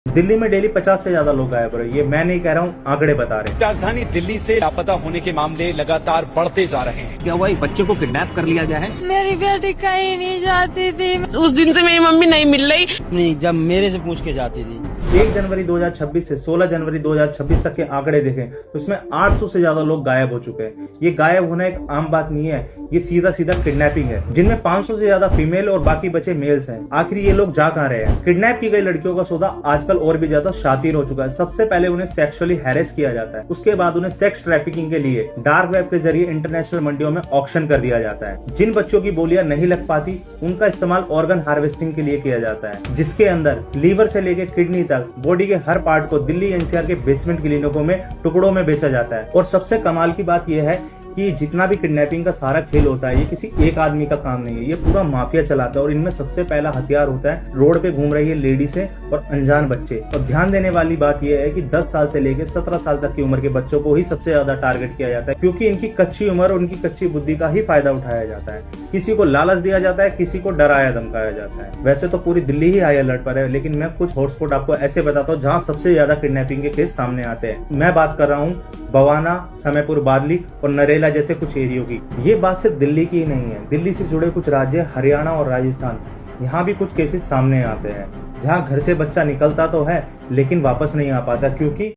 दिल्ली में डेली 50 से ज्यादा लोग गायब हो रहे हैं। ये मैं नहीं कह रहा हूँ, आंकड़े बता रहे हैं। राजधानी दिल्ली से लापता होने के मामले लगातार बढ़ते जा रहे हैं। क्या हुआ, एक बच्चे को किडनैप कर लिया गया है? मेरी बेटी कहीं नहीं जाती थी। उस दिन से मेरी मम्मी नहीं मिल रही। नहीं, जब मेरे से पूछ के जाती थी। 1 जनवरी 2026 से 16 जनवरी 2026 तक के आंकड़े देखें तो इसमें 800 से ज्यादा लोग गायब हो चुके हैं। ये गायब होना एक आम बात नहीं है, ये सीधा सीधा किडनैपिंग है, जिनमें 500 से ज्यादा फीमेल और बाकी बचे मेल्स हैं। आखिर ये लोग जा कहां रहे हैं? किडनैप की गई लड़कियों का सौदा आजकल और भी ज्यादा शातिर हो चुका है। सबसे पहले उन्हें सेक्सुअली हैरेस किया जाता है, उसके बाद उन्हें सेक्स ट्रैफिकिंग के लिए डार्क वेब के जरिए इंटरनेशनल मंडियों में ऑक्शन कर दिया जाता है। जिन बच्चों की बोलियां नहीं लग पाती उनका इस्तेमाल ऑर्गन हार्वेस्टिंग के लिए किया जाता है, जिसके अंदर लीवर से लेकर किडनी तक बॉडी के हर पार्ट को दिल्ली एनसीआर के बेसमेंट क्लिनिकों में टुकड़ों में बेचा जाता है। और सबसे कमाल की बात यह है कि जितना भी किडनैपिंग का सारा खेल होता है ये किसी एक आदमी का काम नहीं है, ये पूरा माफिया चलाता है। और इनमें सबसे पहला हथियार होता है रोड पे घूम रही है लेडीज और अनजान बच्चे। और ध्यान देने वाली बात यह है कि 10 साल से लेकर 17 साल तक की उम्र के बच्चों को ही सबसे ज्यादा टारगेट किया जाता है, क्योंकि इनकी कच्ची उम्र और उनकी कच्ची बुद्धि का ही फायदा उठाया जाता है। किसी को लालच दिया जाता है, किसी को डराया धमकाया जाता है। वैसे तो पूरी दिल्ली ही हाई अलर्ट पर है, लेकिन मैं कुछ हॉटस्पॉट आपको ऐसे बताता हूँ जहाँ सबसे ज्यादा किडनैपिंग के केस सामने आते हैं। मैं बात कर रहा हूँ बवाना, समयपुर, बादली और नरेला जैसे कुछ एरियो की। ये बात सिर्फ दिल्ली की ही नहीं है, दिल्ली से जुड़े कुछ राज्य हरियाणा और राजस्थान, यहाँ भी कुछ केसेस सामने आते हैं जहाँ घर से बच्चा निकलता तो है लेकिन वापस नहीं आ पाता, क्योंकि